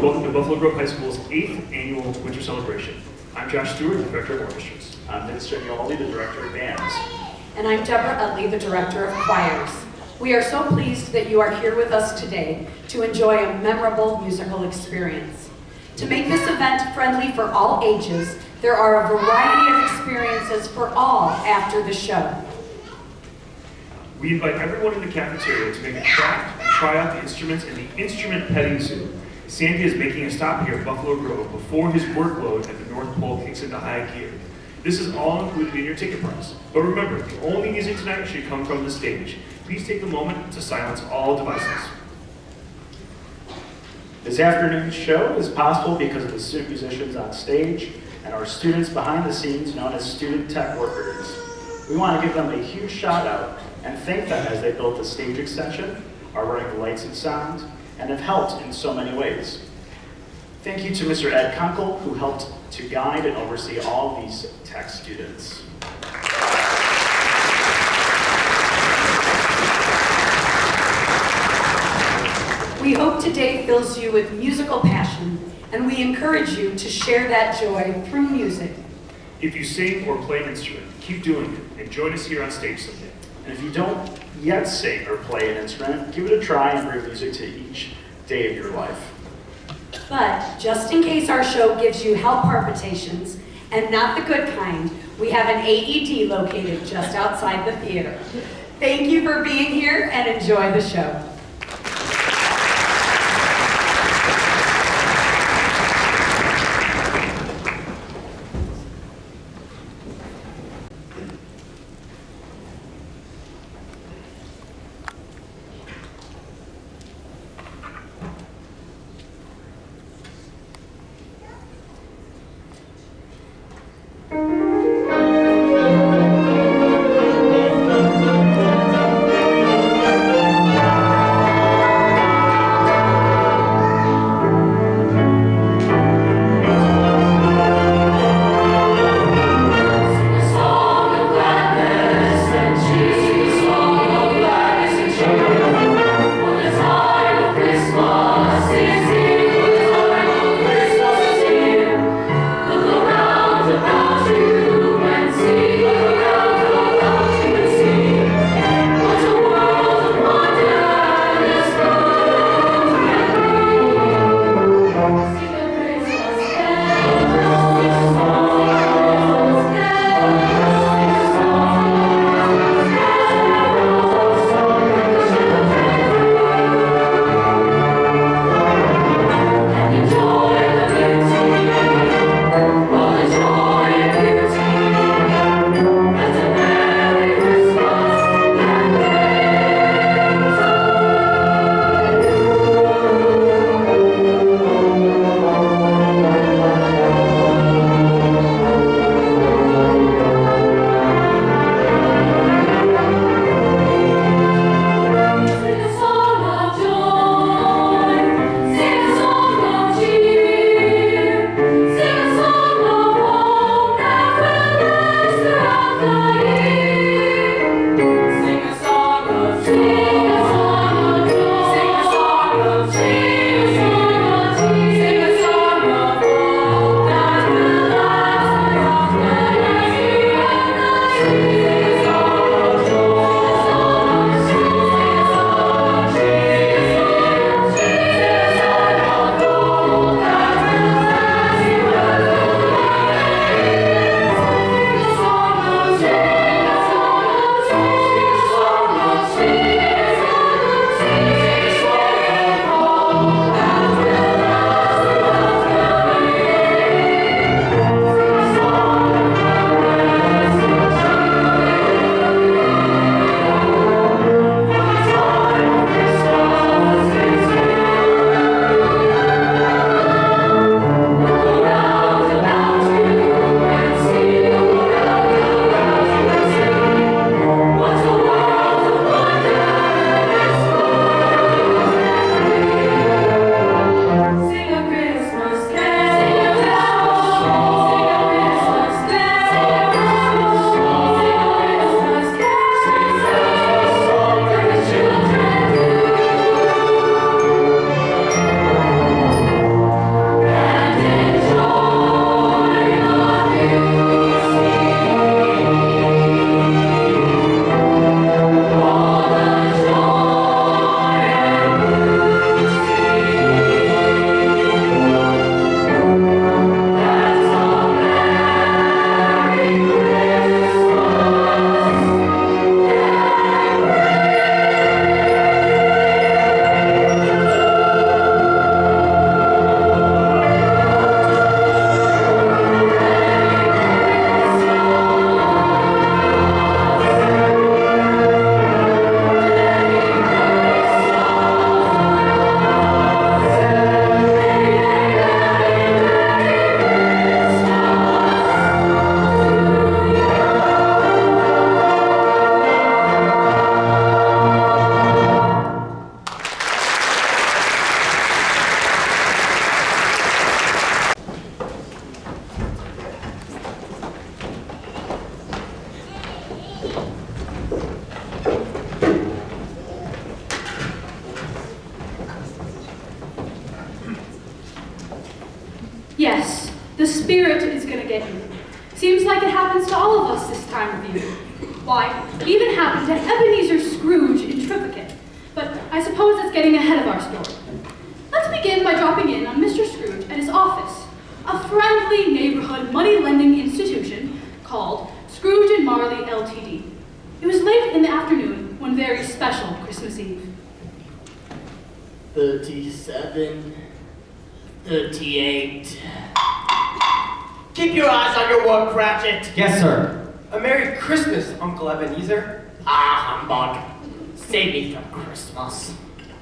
and welcome to Buffalo Grove High School's 8th annual Winter Celebration. I'm Josh Stewart, the Director of Orchestras. I'm Vince Gignoldi, the Director of Bands. And I'm Deborah Utley, the Director of Choirs. We are so pleased that you are here with us today to enjoy a memorable musical experience. To make this event friendly for all ages, there are a variety of experiences for all after the show. We invite everyone in the cafeteria to make a craft, try out the instruments in the instrument petting zoo. Sandy is making a stop here at Buffalo Grove before his workload at the North Pole kicks into high gear. This is all included in your ticket price. But remember, the only music tonight should come from the stage. Please take a moment to silence all devices. This afternoon's show is possible because of the student musicians on stage and our students behind the scenes known as student tech workers. We want to give them a huge shout out and thank them as they built the stage extension, are running the lights and sound, and have helped in so many ways. Thank you to Mr. Ed Kunkel, who helped to guide and oversee all of these tech students. We hope today fills you with musical passion, and we encourage you to share that joy through music. If you sing or play an instrument, keep doing it and join us here on stage someday. And if you don't yet sing or play an instrument, give it a try and bring music to each day of your life. But just in case our show gives you heart palpitations, and not the good kind, we have an AED located just outside the theater. Thank you for being here and enjoy the show. Yes, the spirit is gonna get you. Seems like it happens to all of us this time of year. Why, it even happened to Ebenezer Scrooge in Triplicate. But I suppose it's getting ahead of our story. Let's begin by dropping in on Mr. Scrooge at his office, a friendly neighborhood money-lending institution called Scrooge and Marley Ltd. It was late in the afternoon, one very special Christmas Eve. 37, 38. Keep your eyes on your work, Cratchit. Yes, sir. A Merry Christmas, Uncle Ebenezer. Ah, humbug. Save me from Christmas.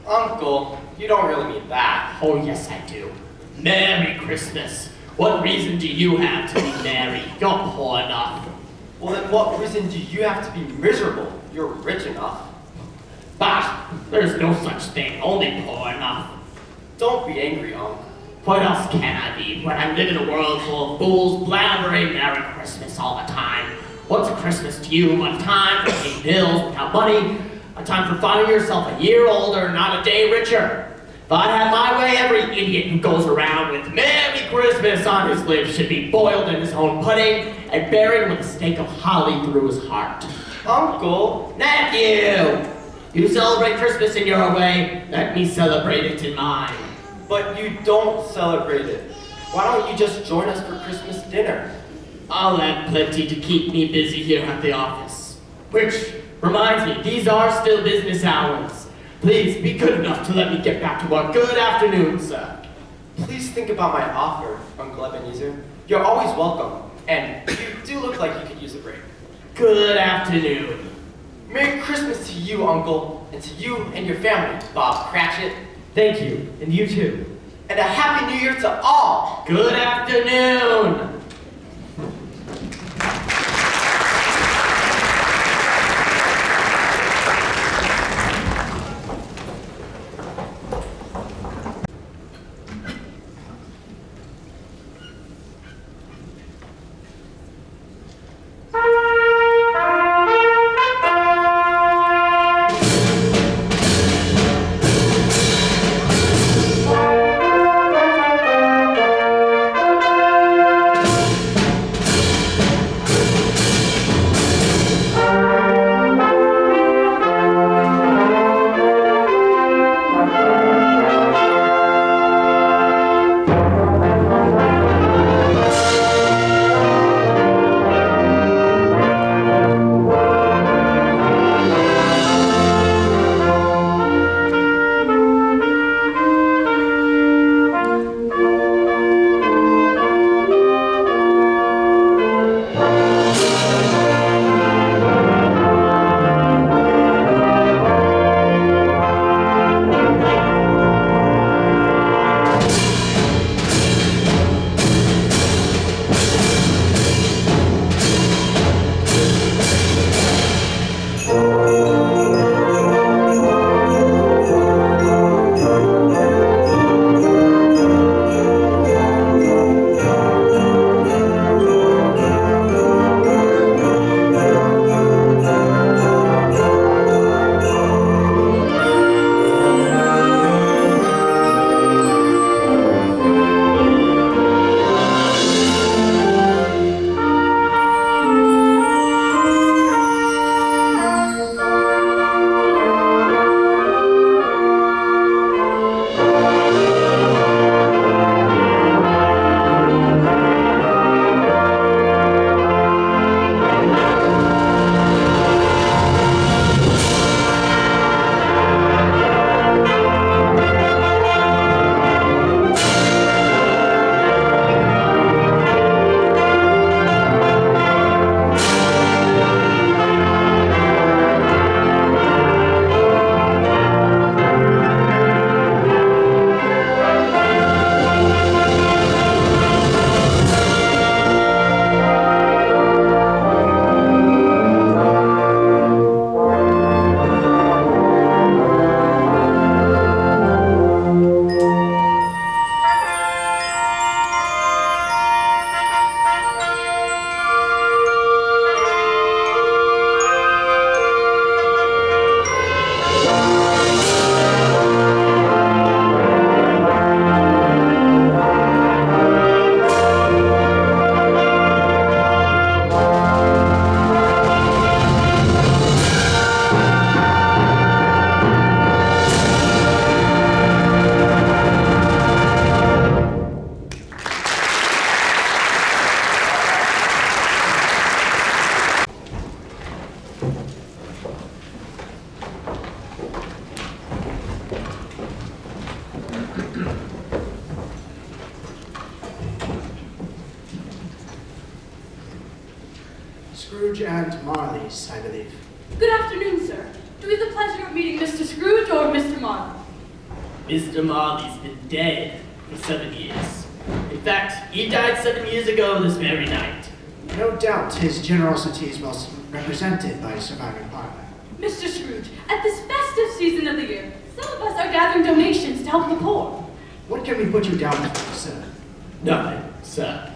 Uncle, you don't really mean that. Oh, yes, I do. Merry Christmas. What reason do you have to be merry? You're poor enough. Well, then what reason do you have to be miserable? You're rich enough. But there's no such thing, only poor enough. Don't be angry, Unc. What else can I be when I live in a world full of fools blabbering Merry Christmas all the time? What's a Christmas to you? A time for paying bills without money? A time for finding yourself a year older, not a day richer? If I had my way, every idiot who goes around with Merry Christmas on his lips should be boiled in his own pudding and buried with a stake of holly through his heart. Uncle, Nephew! You celebrate Christmas in your way, let me celebrate it in mine. but you don't celebrate it. Why don't you just join us for Christmas dinner? I'll have plenty to keep me busy here at the office. Which reminds me, these are still business hours. Please be good enough to let me get back to work. Good afternoon, sir. Please think about my offer, Uncle Ebenezer. You're always welcome, and you do look like you could use a break. Good afternoon. Merry Christmas to you, Uncle, and to you and your family, Bob Cratchit. Thank you, and you too. And a Happy New Year to all! Good afternoon. Scrooge and Marley's, I believe. Good afternoon, sir. Do we have the pleasure of meeting Mr. Scrooge or Mr. Marley? Mr. Marley's been dead for 7 years. In fact, he died 7 years ago this very night. No doubt his generosity is well represented by his surviving partner. Mr. Scrooge, at this festive season of the year, some of us are gathering donations to help the poor. What can we put you down for, sir? Nothing, sir.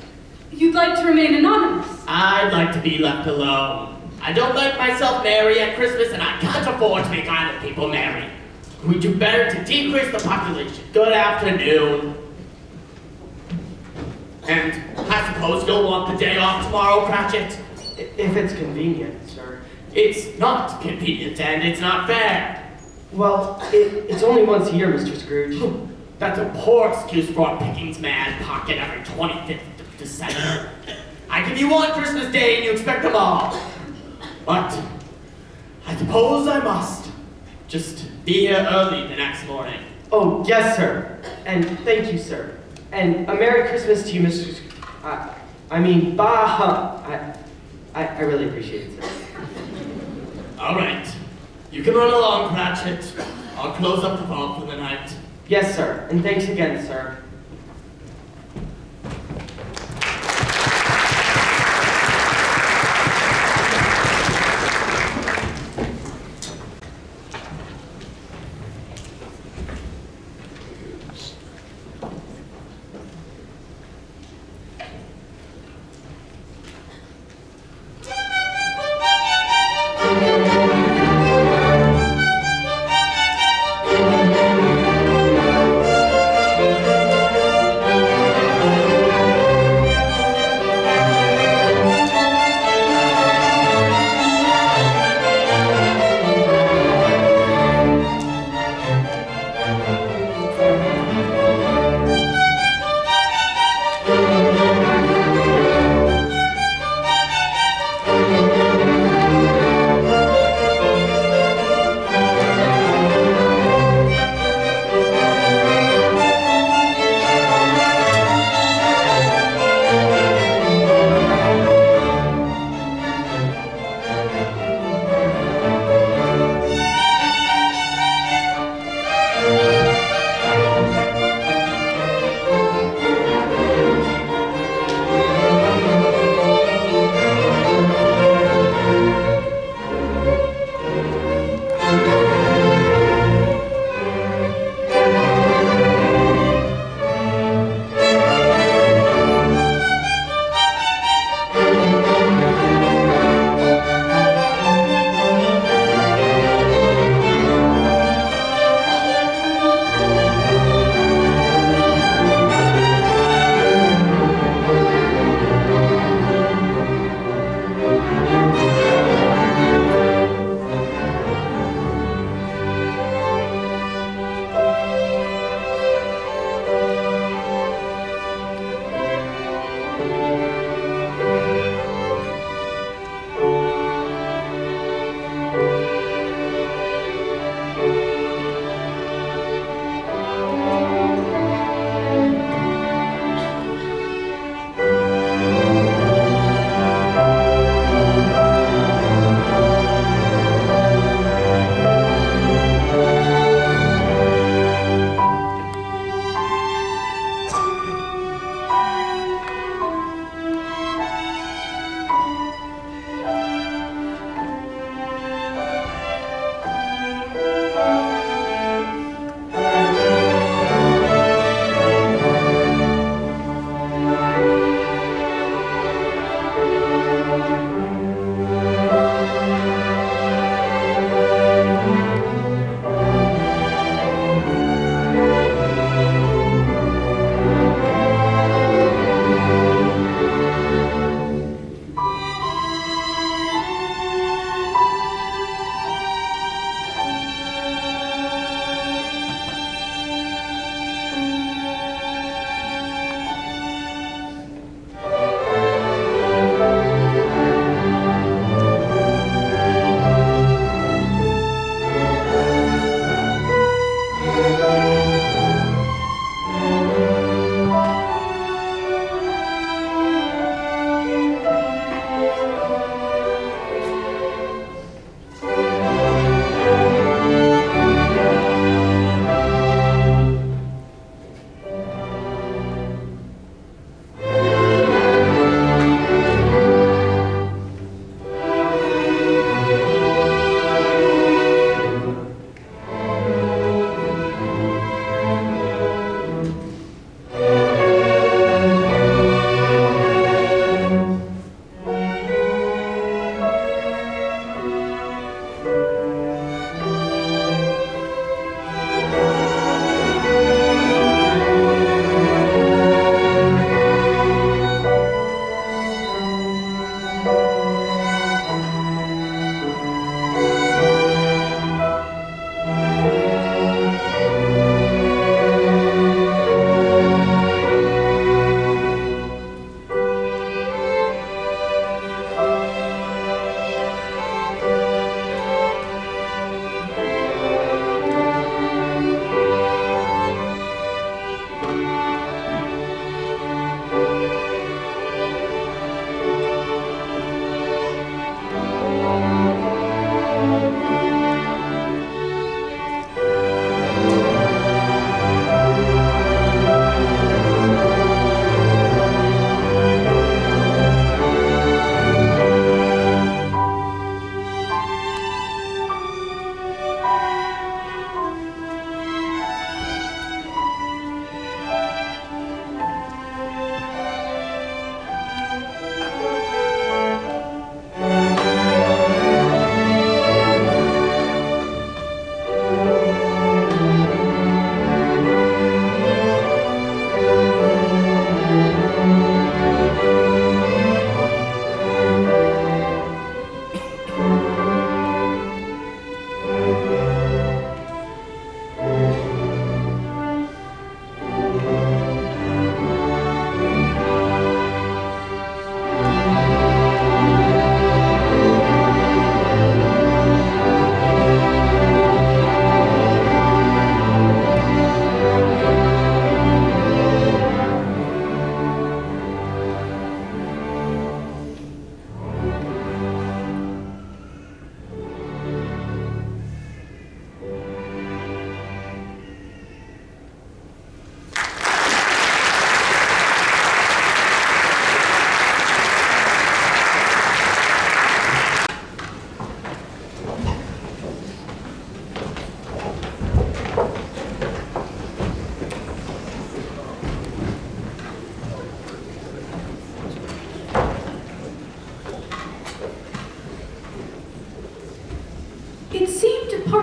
You'd like to remain anonymous? I'd like to be left alone. I don't like myself merry at Christmas, and I can't afford to make island people merry. We do better to decrease the population. Good afternoon. And I suppose you'll want the day off tomorrow, Cratchit? If it's convenient, sir. It's not convenient, and it's not fair. Well, it's only once a year, Mr. Scrooge. That's a poor excuse for a pickings man pocket every 25th of December. I give you one Christmas day and you expect them all. But I suppose I must. Just be here early the next morning. Oh, yes, sir. And thank you, sir. And a Merry Christmas to you, Mr. I mean, I really appreciate it, sir. All right. You can run along, Cratchit. I'll close up the vault for the night. Yes, sir. And thanks again, sir.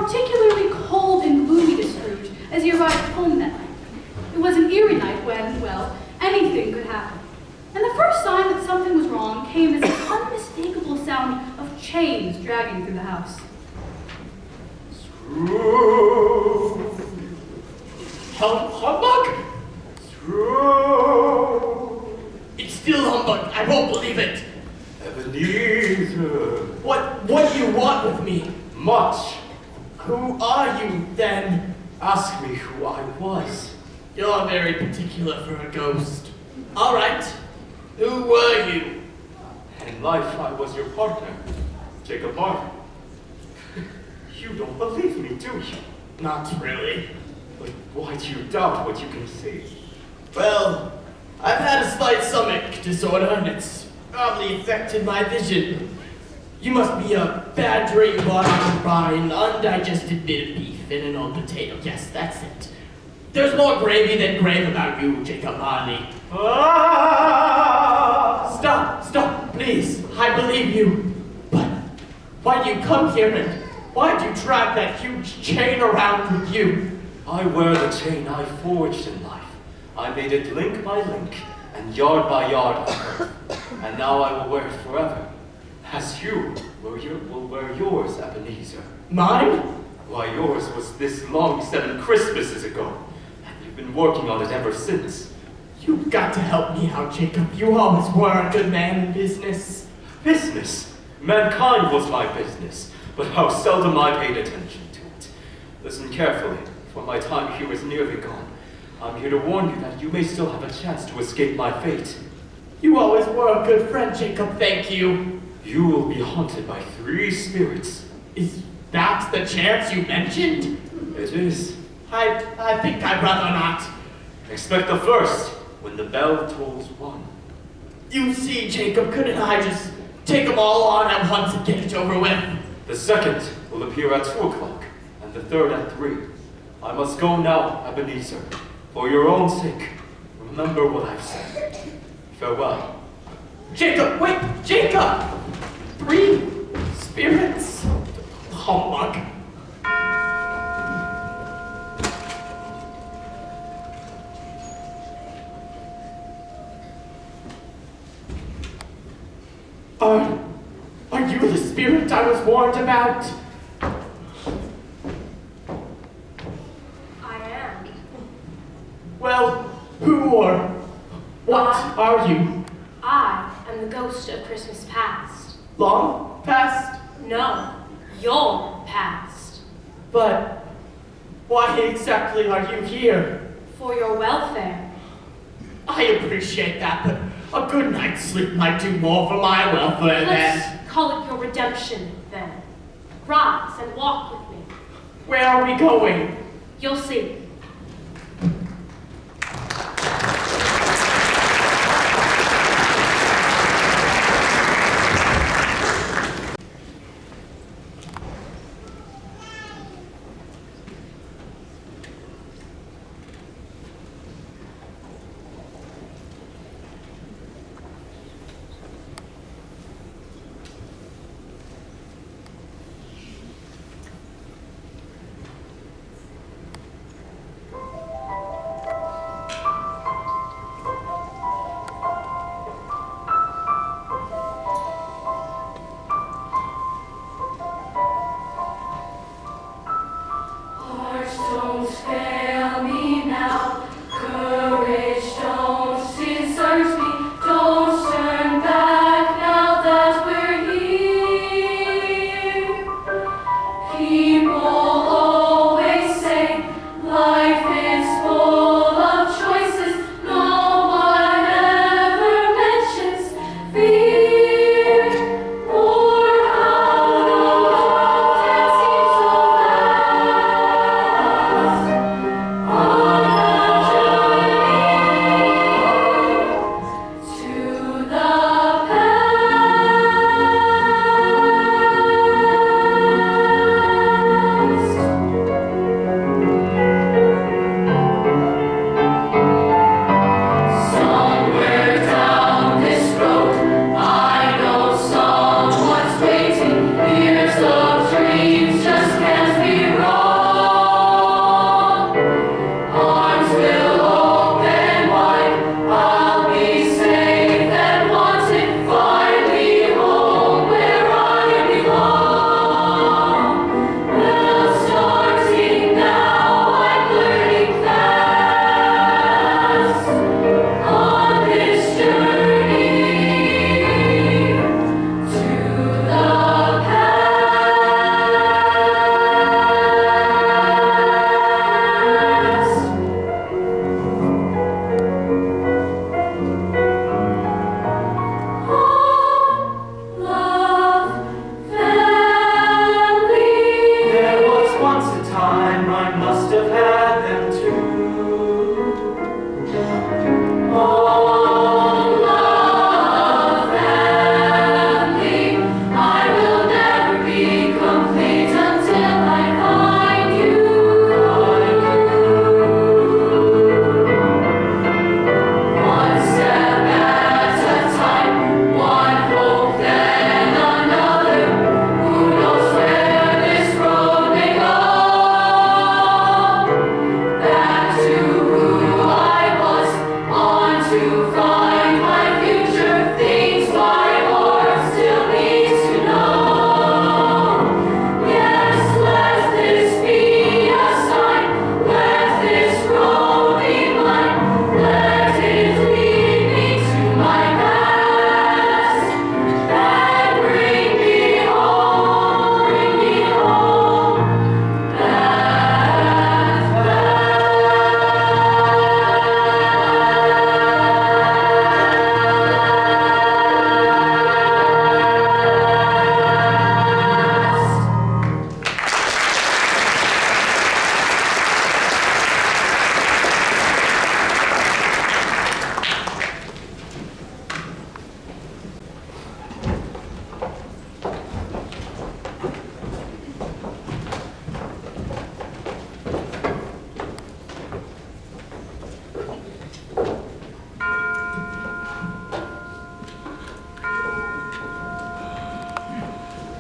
particularly cold and gloomy to Scrooge as he arrived home that night. It was an eerie night when, well, anything could happen. And the first sign that something was wrong came as an unmistakable sound of chains dragging through the house. Scrooge! Humbug? Scrooge! It's still humbug. I won't believe it. Ebenezer! What do you want with me? Much. Who are you, then? Ask me who I was. You're very particular for a ghost. All right. Who were you? In life, I was your partner, Jacob Barker. You don't believe me, do you? Not really. But why do you doubt what you can see? Well, I've had a slight stomach disorder, and it's probably affected my vision. You must be a bad drink bottle by an undigested bit of beef and an old potato. Yes, that's it. There's more gravy than grave about you, Jacob Marley. Stop, please. I believe you. But why do you come here and why do you drag that huge chain around with you? I wear the chain I forged in life. I made it link by link and yard by yard on earth. And now I will wear it forever. As you will wear yours, Ebenezer. Mine? Why, yours was this long 7 Christmases ago. And you've been working on it ever since. You've got to help me out, Jacob. You always were a good man in business. Business? Mankind was my business, but how seldom I paid attention to it. Listen carefully, for my time here is nearly gone. I'm here to warn you that you may still have a chance to escape my fate. You always were a good friend, Jacob. Thank you. You will be haunted by 3 spirits. Is that the chance you mentioned? It is. I think I'd rather not. Expect the first, when the bell tolls 1. You see, Jacob, couldn't I just take them all on at once and get it over with? The second will appear at 2 o'clock, and the third at 3. I must go now, Ebenezer. For your own sake, remember what I've said. Farewell. Jacob, wait! Jacob! 3 spirits? Humbug. Are you the spirit I was warned about? I am. Well, who or what are you? I am the ghost of Christmas past. Long past? No, your past. But why exactly are you here? For your welfare. I appreciate that, but a good night's sleep might do more for my welfare than... Let's call it your redemption, then. Rise and walk with me. Where are we going? You'll see.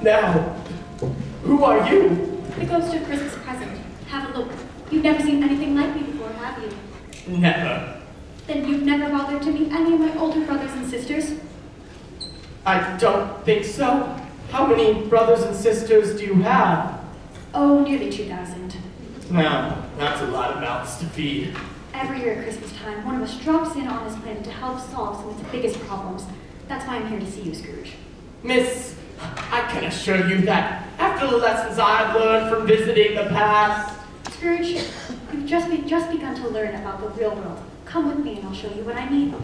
Now, who are you? The ghost of Christmas present. Have a look. You've never seen anything like me before, have you? Never. Then you've never bothered to meet any of my older brothers and sisters? I don't think so. How many brothers and sisters do you have? Oh, nearly 2,000. Now, that's a lot of mouths to feed. Every year at Christmas time, one of us drops in on this planet to help solve some of its biggest problems. That's why I'm here to see you, Scrooge. Miss, I can assure you that after the lessons I've learned from visiting the past, Scrooge, you've just begun to learn about the real world. Come with me and I'll show you what I mean.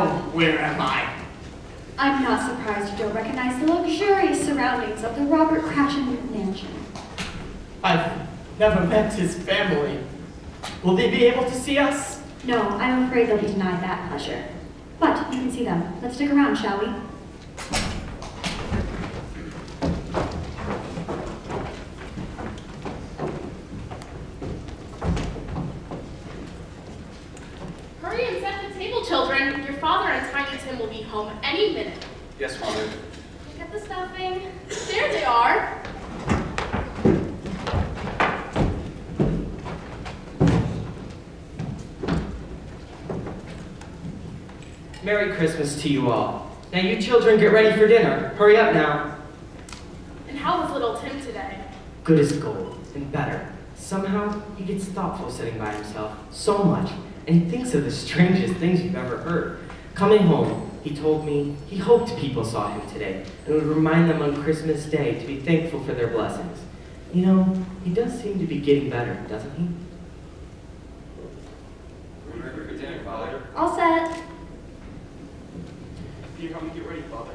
Now, where am I? I'm not surprised you don't recognize the luxurious surroundings of the Robert Cratchit mansion. I've never met his family. Will they be able to see us? No, I'm afraid they'll be denied that pleasure. But you can see them. Let's stick around, shall we? Hurry and set the table, children. Your father and Tiny Tim will be home any minute. Yes, Father. Get the stuffing. There they are. Merry Christmas to you all. Now you children get ready for dinner. Hurry up now. And how was little Tim today? Good as gold, and better. Somehow, he gets thoughtful sitting by himself so much, and he thinks of the strangest things you've ever heard. Coming home, he told me he hoped people saw him today, and would remind them on Christmas Day to be thankful for their blessings. You know, he does seem to be getting better, doesn't he? We're ready for dinner, Father. All set. Peter, help me get ready, Father.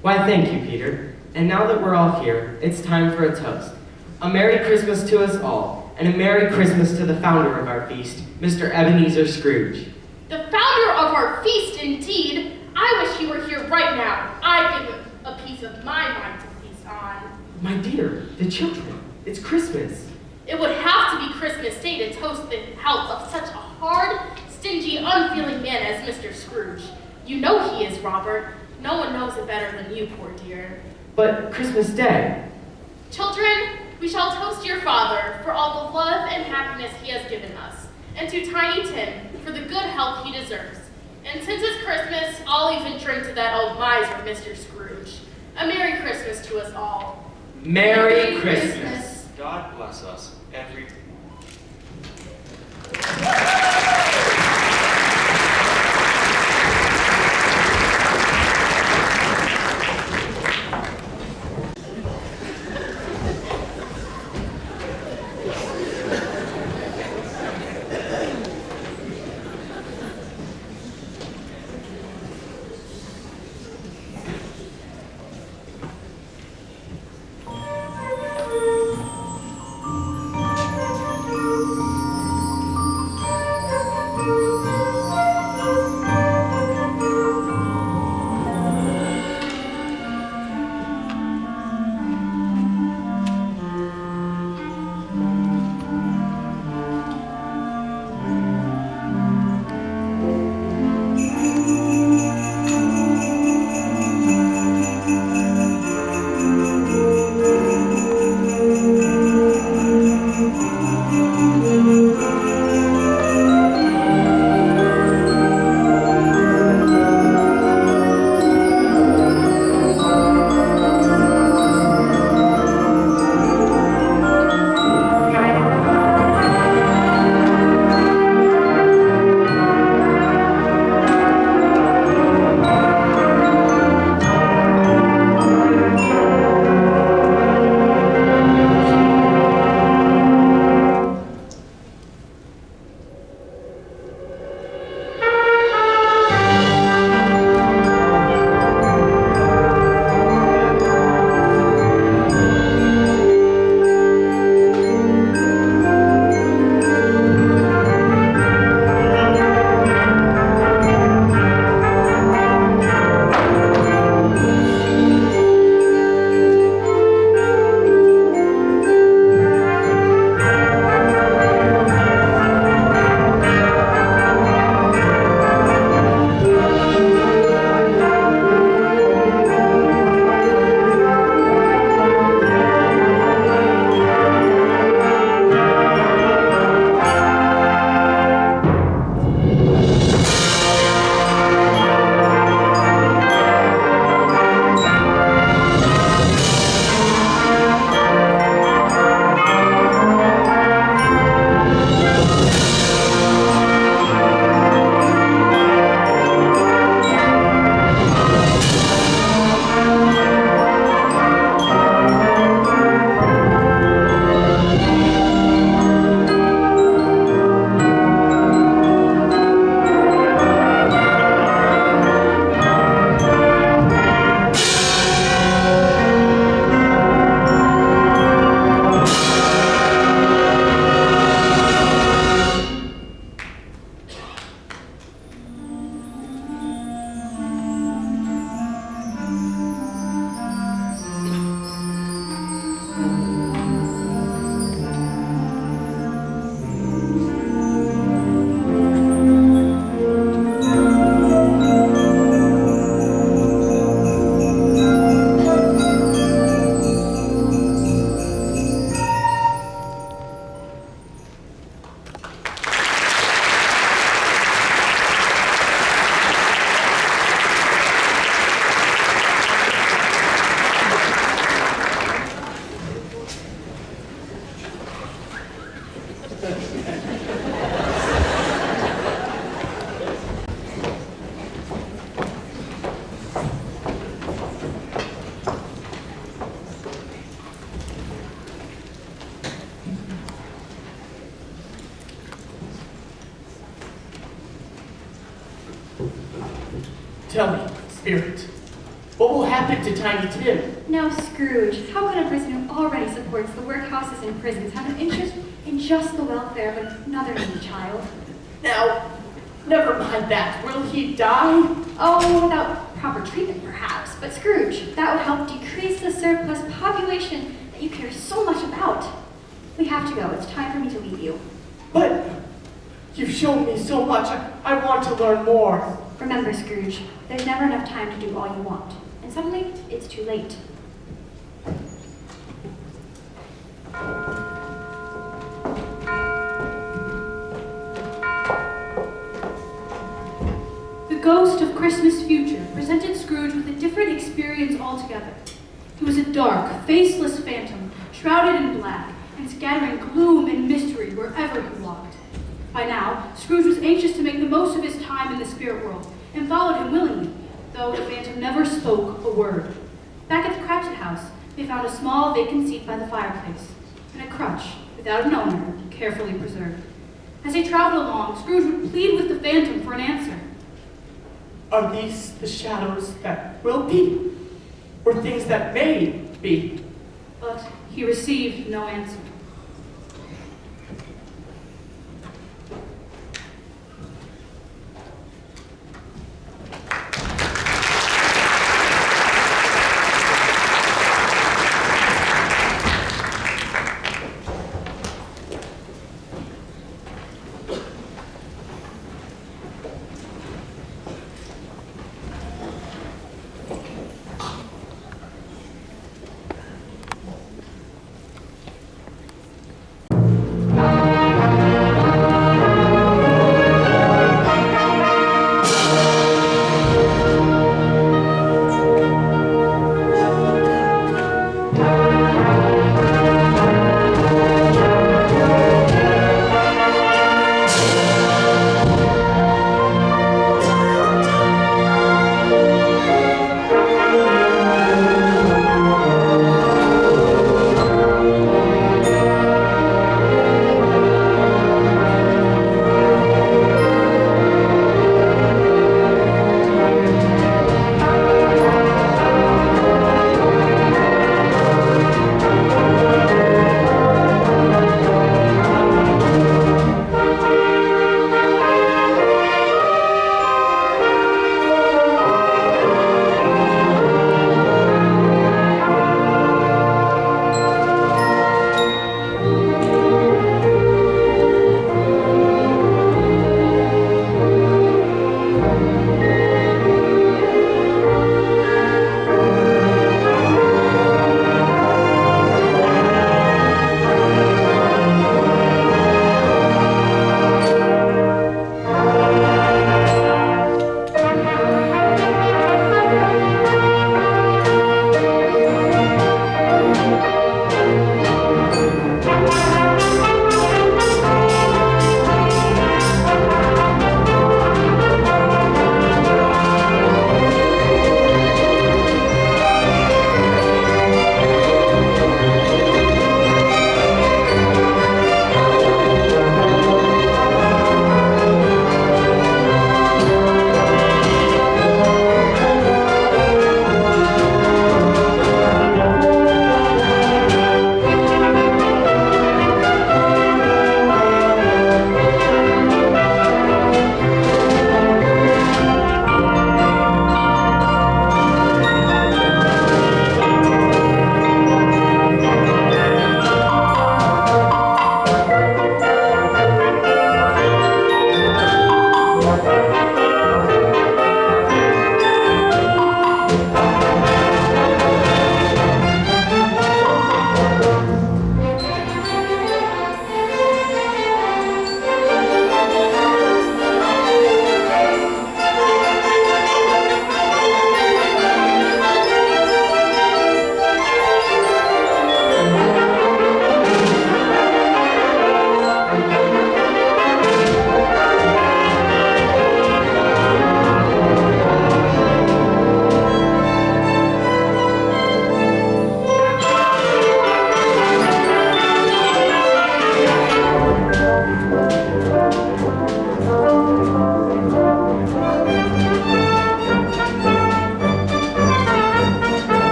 Why, thank you, Peter. And now that we're all here, it's time for a toast. A Merry Christmas to us all, and a Merry Christmas to the founder of our feast, Mr. Ebenezer Scrooge. The founder of our feast, indeed. I wish he were here right now. I'd give him a piece of my mind to feast on. My dear, the children, it's Christmas. It would have to be Christmas Day to toast the health of such a hard, stingy, unfeeling man as Mr. Scrooge. You know he is, Robert. No one knows it better than you, poor dear. But Christmas Day, Children, we shall toast your father for all the love and happiness he has given us, and to Tiny Tim for the good health he deserves. And since it's Christmas, I'll even drink to that old miser, Mr. Scrooge. A Merry Christmas to us all. Merry Christmas. God bless us, every... Tell me, Spirit, what will happen to Tiny Tim? Now, Scrooge, how could a person who already supports the workhouses and prisons have an interest in just the welfare of another needy child? Now, never mind that. Will he die? Oh, without proper treatment, perhaps. But Scrooge, that would help decrease the surplus population that you care so much about. We have to go. It's time for me to leave you. But you've shown me so much. I want to learn more. Remember, Scrooge, there's never enough time to do all you want. And suddenly, it's too late. The ghost of Christmas future presented Scrooge with a different experience altogether. He was a dark, faceless phantom, shrouded in black, and scattering gloom and mystery wherever he walked. By now, Scrooge was anxious to make the most of his time in the spirit world, and followed him willingly, though the phantom never spoke a word. Back at the Cratchit house, they found a small vacant seat by the fireplace, and a crutch, without an owner, carefully preserved. As they traveled along, Scrooge would plead with the phantom for an answer. Are these the shadows that will be? Or things that may be? But he received no answer.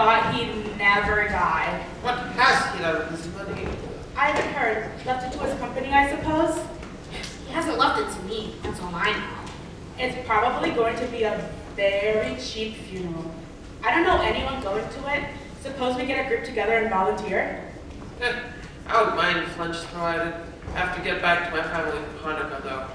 thought he'd never die. What has he done with his money? I haven't heard. Left it to his company, I suppose? He hasn't left it to me. That's all I know. It's probably going to be a very cheap funeral. I don't know anyone going to it. Suppose we get a group together and volunteer? I wouldn't mind if lunch is provided. I have to get back to my family for Hanukkah, though.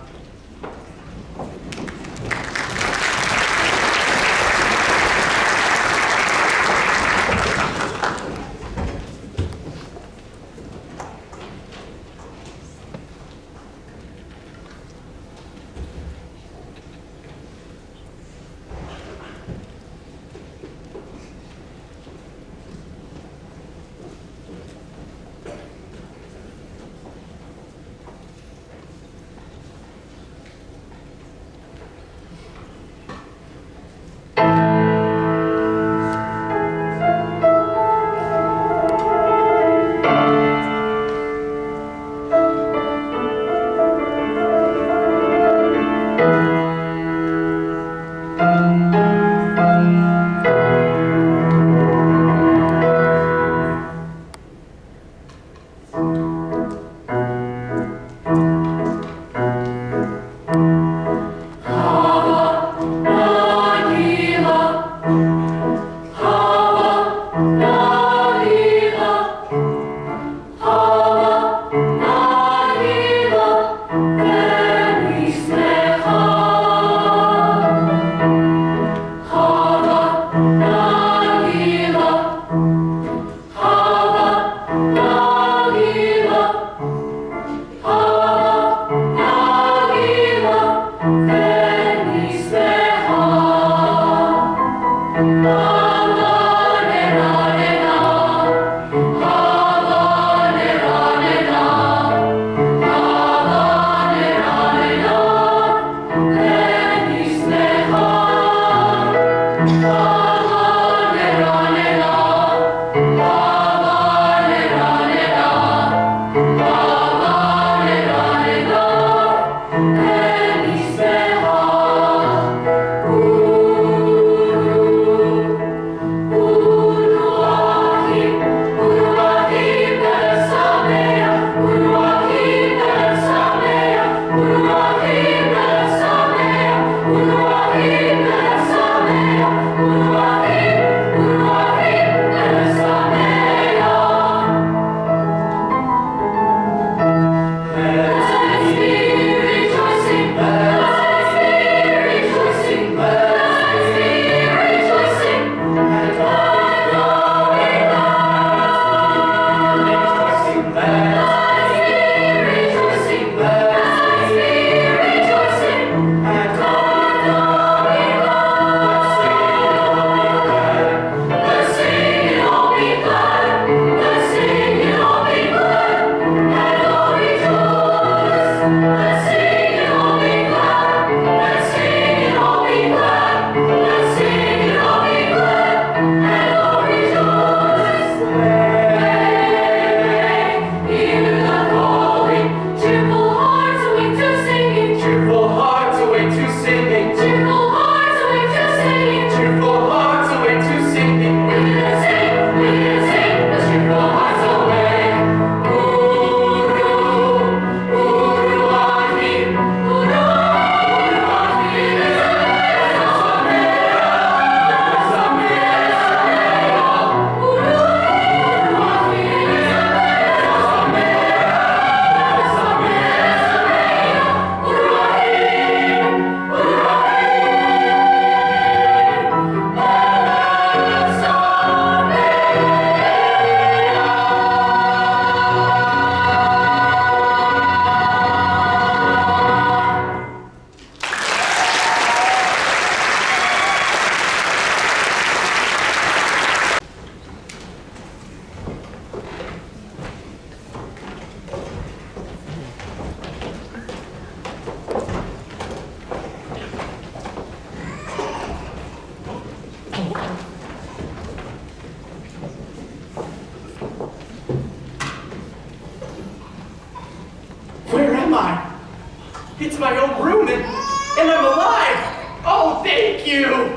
It's my own room, and I'm alive! Oh, thank you!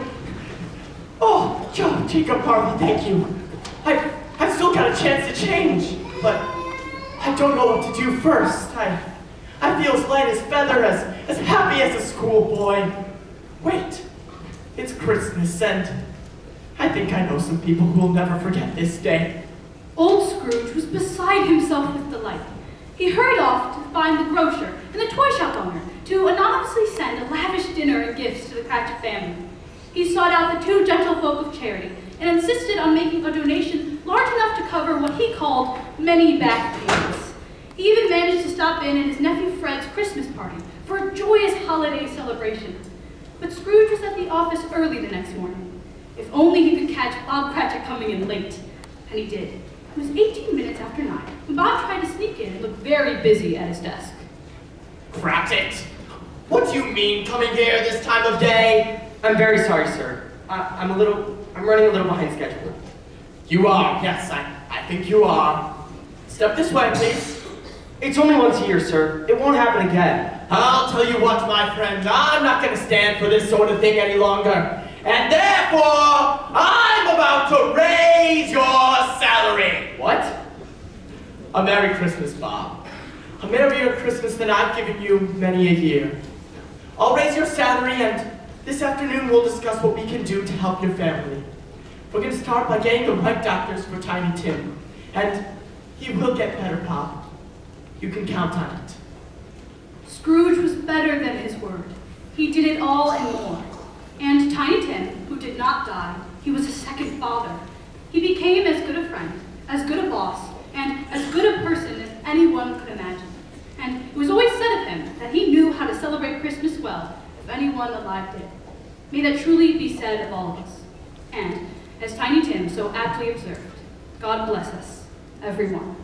Oh, Jacob Harvey, thank you. I've still got a chance to change, but I don't know what to do first. I feel as light as feather, as happy as a schoolboy. Wait, it's Christmas, and I think I know some people who will never forget this day. Old Scrooge was beside himself with delight. He hurried off to find the grocer and the toy shop owner to anonymously send a lavish dinner and gifts to the Cratchit family. He sought out the two gentlefolk of charity and insisted on making a donation large enough to cover what he called many back payments. He even managed to stop in at his nephew Fred's Christmas party for a joyous holiday celebration. But Scrooge was at the office early the next morning. If only he could catch Bob Cratchit coming in late. And he did. It was 18 minutes after 9 when Bob tried to sneak in and looked very busy at his desk. Cratchit, what do you mean coming here this time of day? I'm very sorry, sir. I'm running a little behind schedule. You are, yes, I think you are. Step this way, please. It's only once a year, sir. It won't happen again. I'll tell you what, my friend, I'm not going to stand for this sort of thing any longer. And therefore, I'm about to raise your salary. What? A Merry Christmas, Bob. A merrier Christmas than I've given you many a year. I'll raise your salary, and this afternoon we'll discuss what we can do to help your family. We're going to start by getting the right doctors for Tiny Tim. And he will get better, Bob. You can count on it. Scrooge was better than his word. He did it all and more. And Tiny Tim, who did not die, he was a second father. He became as good a friend, as good a boss, and as good a person as anyone could imagine. And it was always said of him that he knew how to celebrate Christmas well, if anyone alive did. May that truly be said of all of us. And, as Tiny Tim so aptly observed, God bless us, everyone.